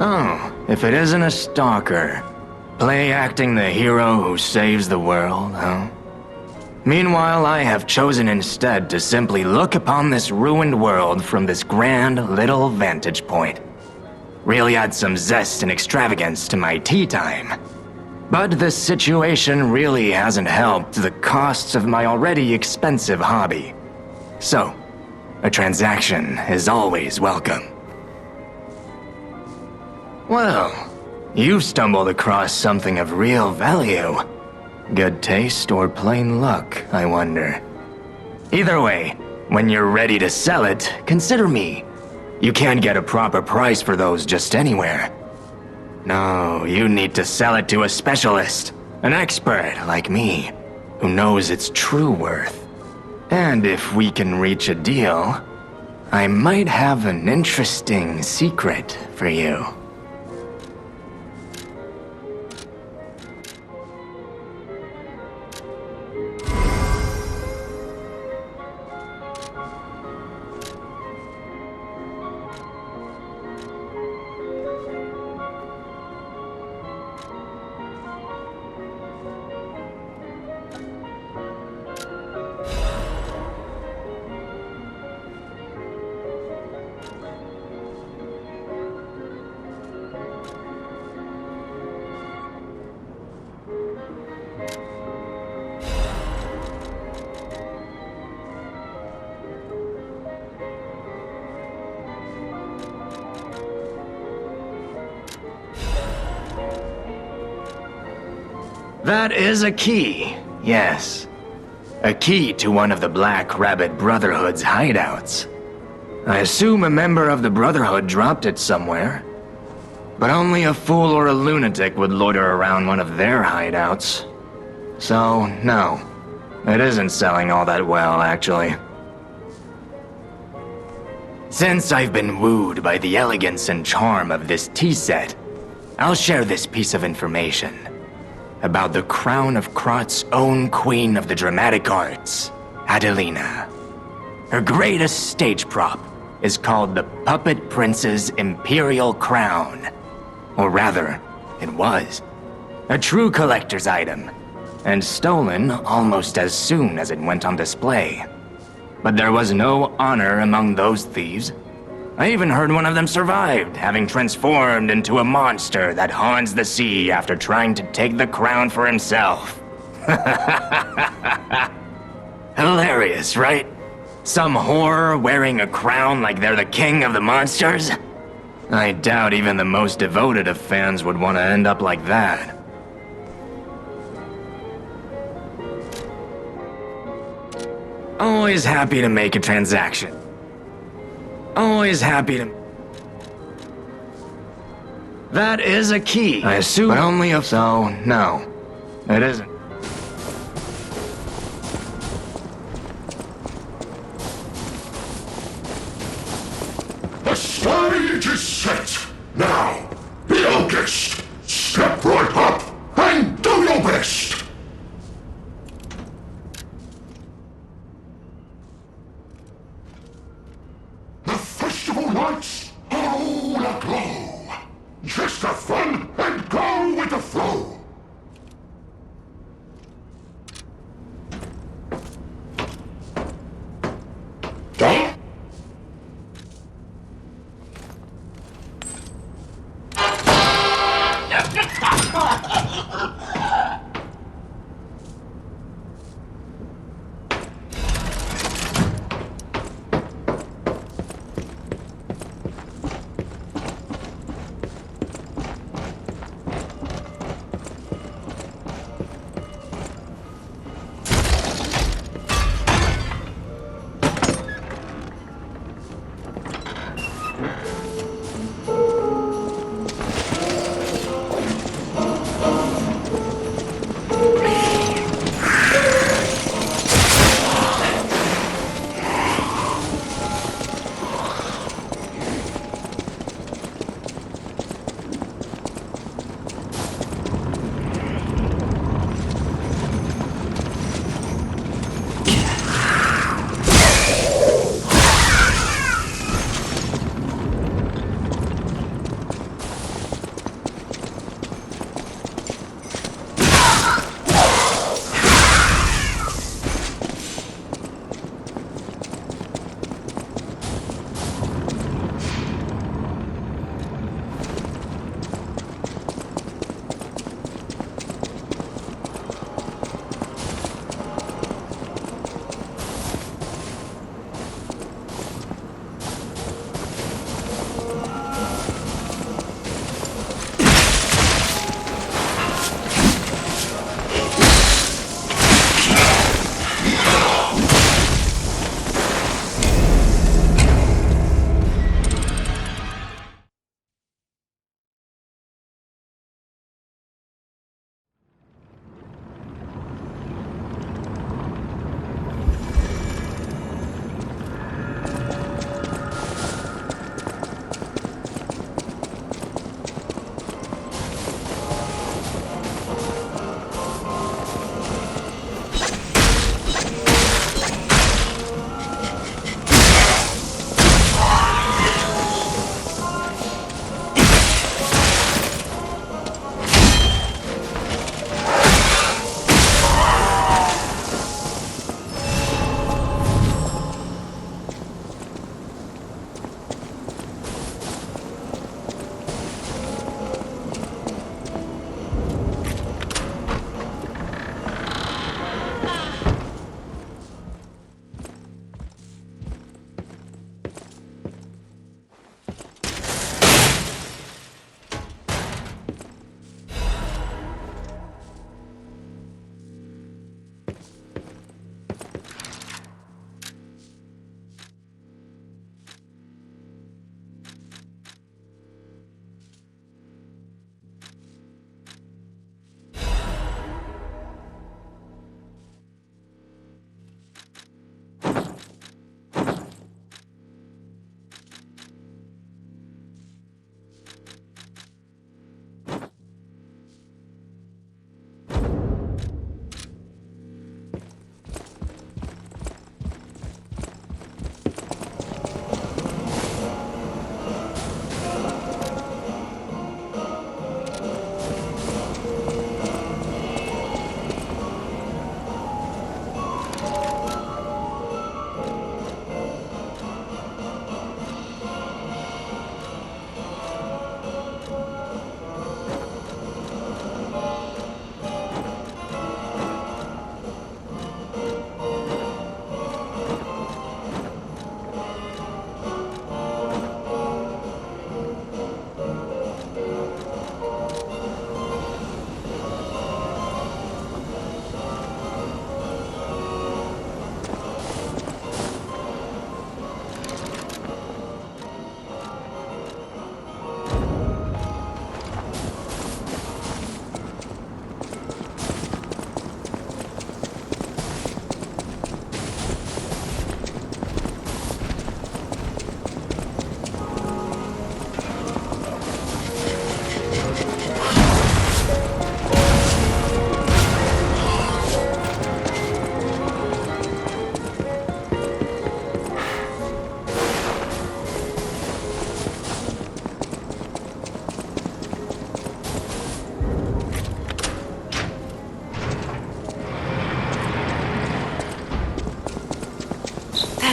Oh, if it isn't a stalker. Play acting the hero who saves the world, huh? Meanwhile, I have chosen instead to simply look upon this ruined world from this grand little vantage point. Really add some zest and extravagance to my tea time. But this situation really hasn't helped the costs of my already expensive hobby. So, a transaction is always welcome. Well, you've stumbled across something of real value. Good taste or plain luck, I wonder. Either way, when you're ready to sell it, consider me. You can't get a proper price for those just anywhere. No, you need to sell it to a specialist, an expert like me, who knows its true worth. And if we can reach a deal, I might have an interesting secret for you. That is a key, yes. A key to one of the Black Rabbit Brotherhood's hideouts. I assume a member of the Brotherhood dropped it somewhere. But only a fool or a lunatic would loiter around one of their hideouts. So, no. It isn't selling all that well, actually. Since I've been wooed by the elegance and charm of this tea set, I'll share this piece of information about the crown of Krat's own queen of the dramatic arts, Adelina. Her greatest stage prop is called the Puppet Prince's Imperial Crown. Or rather, it was. A true collector's item, and stolen almost as soon as it went on display. But there was no honor among those thieves. I even heard one of them survived, having transformed into a monster that haunts the sea after trying to take the crown for himself. Hilarious, right? Some horror wearing a crown like they're the king of the monsters? I doubt even the most devoted of fans would want to end up like that. Always happy to make a transaction. Always happy to... That is a key, I assume, but only if so, no. It isn't. The stage is set. Now, be our guest. Step right up and do your best. The festival lights are all aglow. Just have fun and go with the flow. Huh?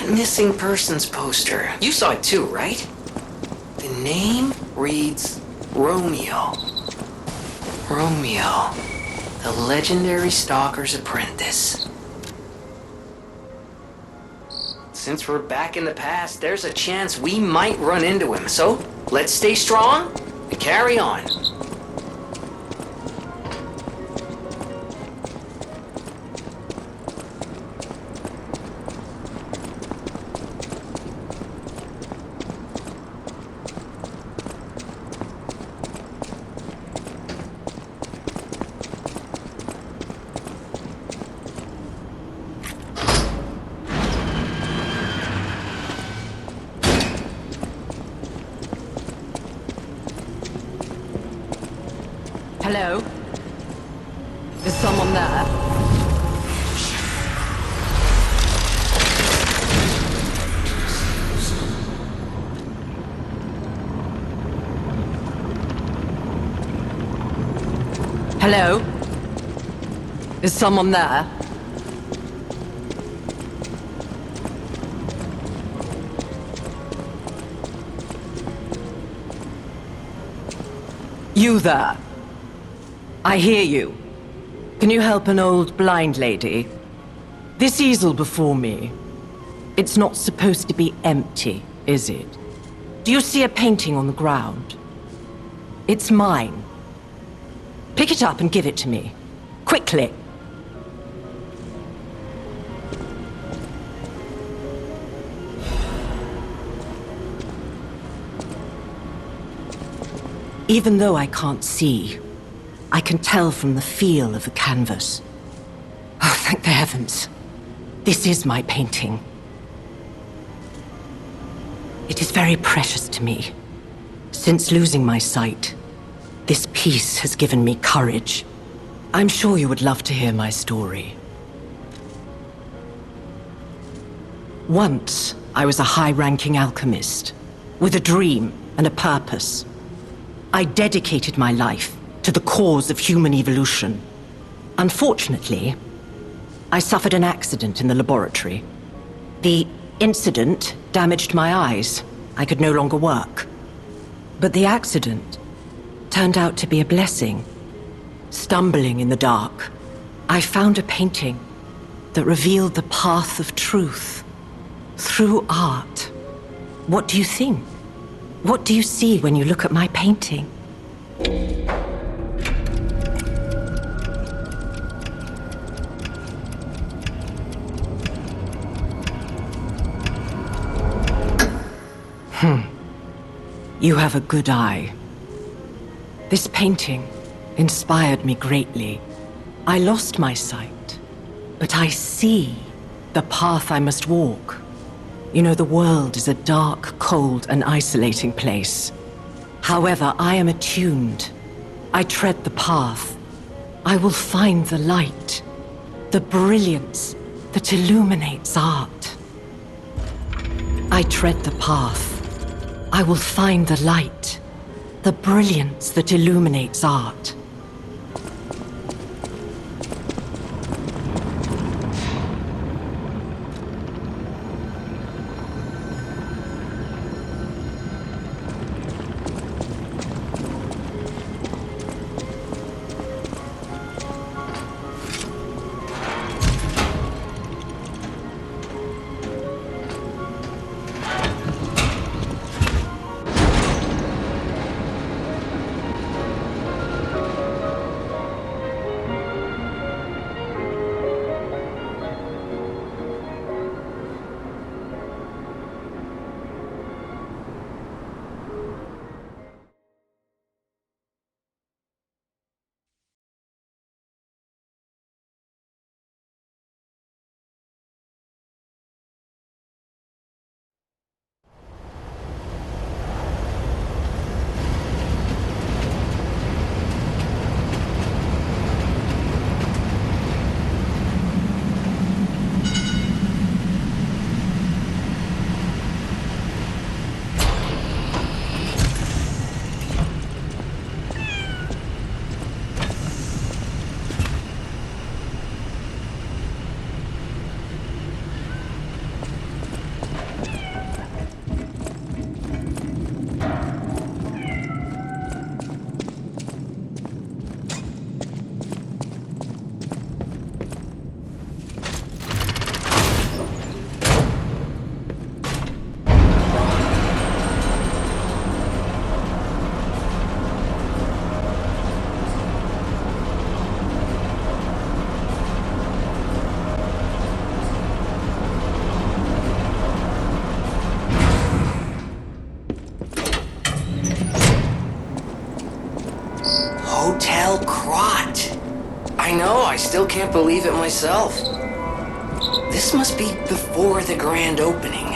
that missing persons poster. You saw it too, right? The name reads Romeo. Romeo, the legendary Stalker's apprentice. Since we're back in the past, there's a chance we might run into him. So, let's stay strong and carry on. Hello? Is someone there? Hello? Is someone there? You there? I hear you. Can you help an old blind lady? This easel before me, it's not supposed to be empty, is it? Do you see a painting on the ground? It's mine. Pick it up and give it to me. Quickly. Even though I can't see, I can tell from the feel of the canvas. Oh, thank the heavens. This is my painting. It is very precious to me. Since losing my sight, this piece has given me courage. I'm sure you would love to hear my story. Once, I was a high-ranking alchemist, with a dream and a purpose. I dedicated my life to the cause of human evolution. Unfortunately, I suffered an accident in the laboratory. The incident damaged my eyes. I could no longer work. But the accident turned out to be a blessing. Stumbling in the dark, I found a painting that revealed the path of truth through art. What do you think? What do you see when you look at my painting? You have a good eye. This painting inspired me greatly. I lost my sight, but I see the path I must walk. You know, the world is a dark, cold, and isolating place. However, I am attuned. I tread the path. I will find the light, the brilliance that illuminates art. I tread the path. I will find the light, the brilliance that illuminates art. Hotel Krat. I know, I still can't believe it myself. This must be before the grand opening.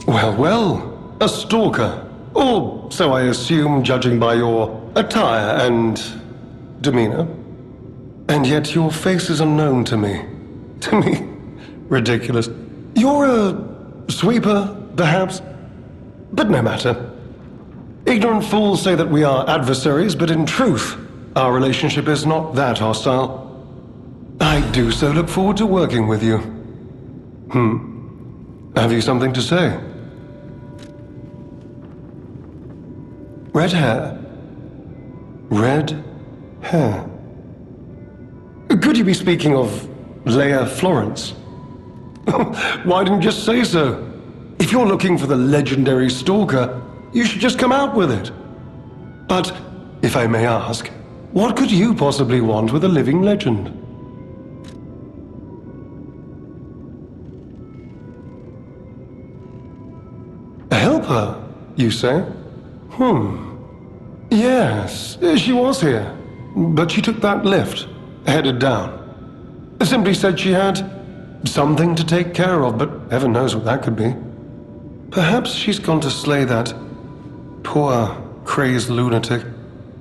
Well, well, a stalker. Or so I assume, judging by your attire and demeanor. And yet your face is unknown to me. To me? Ridiculous. You're a sweeper, perhaps? But no matter. Ignorant fools say that we are adversaries, but in truth, our relationship is not that hostile. I do so look forward to working with you. Have you something to say? Red hair. Red hair. Could you be speaking of Lea Florence? Why didn't you just say so? If you're looking for the legendary stalker, you should just come out with it. But, if I may ask, what could you possibly want with a living legend? A helper, you say? Yes, she was here. But she took that lift, headed down. Simply said she had something to take care of, but heaven knows what that could be. Perhaps she's gone to slay that poor, crazed lunatic.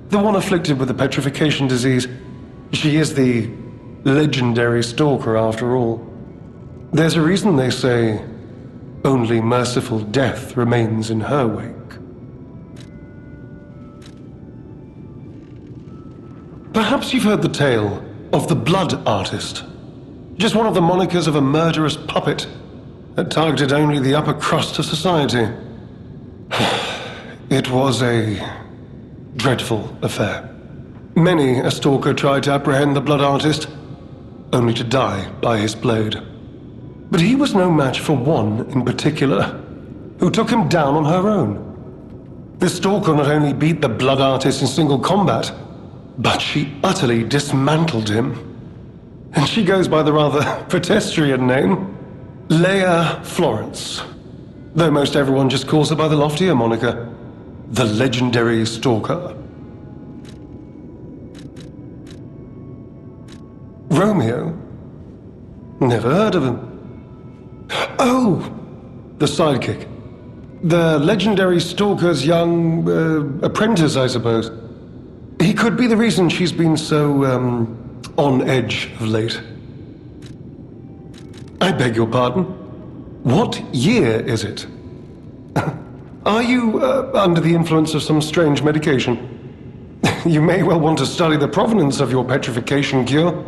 The one afflicted with the petrification disease. She is the legendary stalker, after all. There's a reason they say only merciful death remains in her wake. Perhaps you've heard the tale of the Blood Artist. Just one of the monikers of a murderous puppet that targeted only the upper crust of society. It was a dreadful affair. Many a stalker tried to apprehend the blood artist, only to die by his blade. But he was no match for one in particular, who took him down on her own. This stalker not only beat the blood artist in single combat, but she utterly dismantled him. And she goes by the rather pedestrian name, Lea Florence. Though most everyone just calls her by the loftier moniker, the legendary stalker. Romeo? Never heard of him. Oh! The sidekick. The legendary stalker's young apprentice, I suppose. He could be the reason she's been so, on edge of late. I beg your pardon? What year is it? Are you under the influence of some strange medication? You may well want to study the provenance of your petrification cure.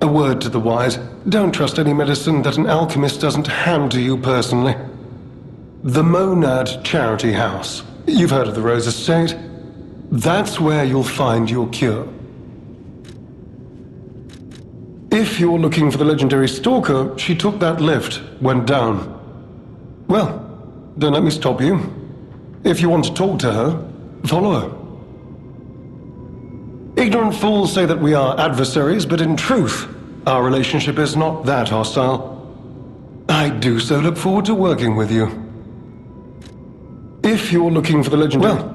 A word to the wise, don't trust any medicine that an alchemist doesn't hand to you personally. The Monad Charity House. You've heard of the Rose Estate? That's where you'll find your cure. If you're looking for the legendary stalker, she took that lift, went down. Well, don't let me stop you. If you want to talk to her, follow her. Ignorant fools say that we are adversaries, but in truth, our relationship is not that hostile. I do so look forward to working with you. If you're looking for the legendary... Well,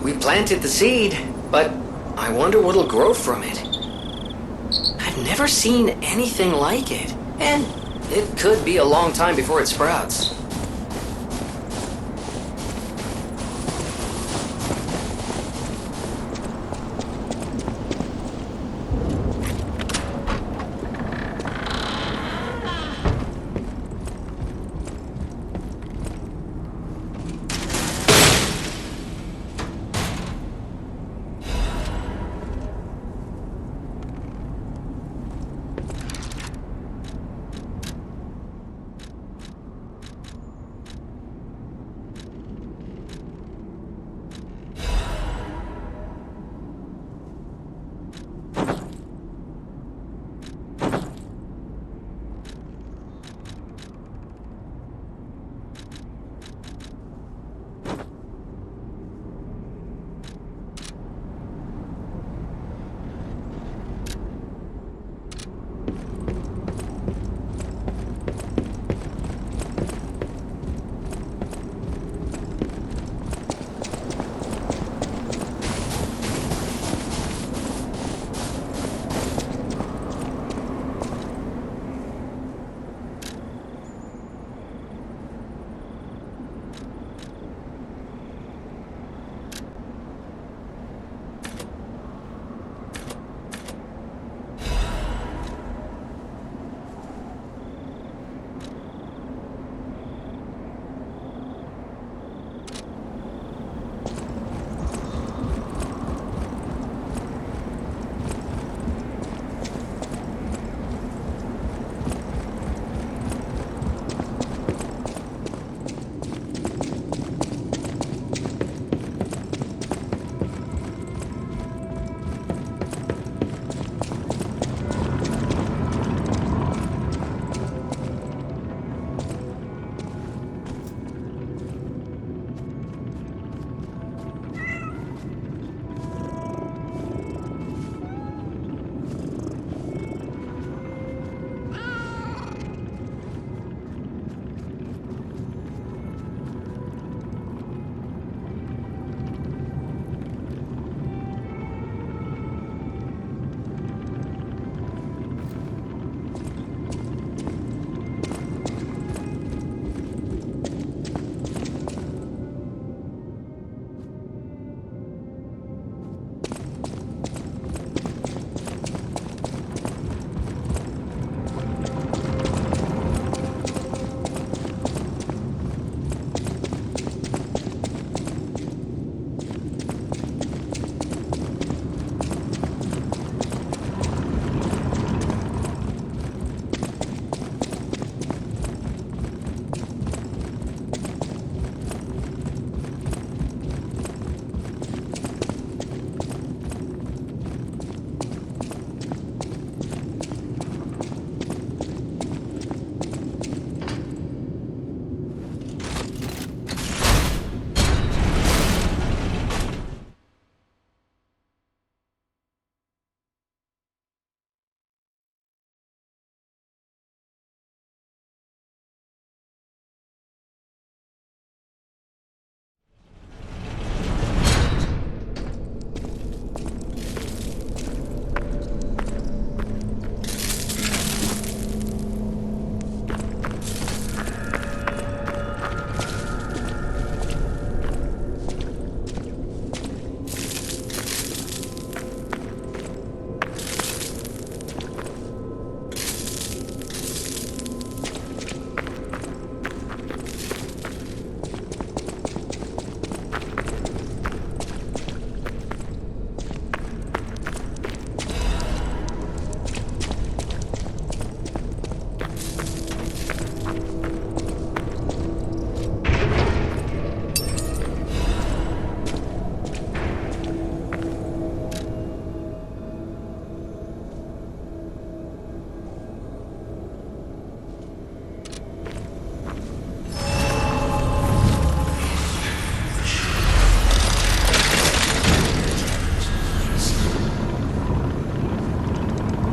We planted the seed, but I wonder what'll grow from it. I've never seen anything like it, and it could be a long time before it sprouts.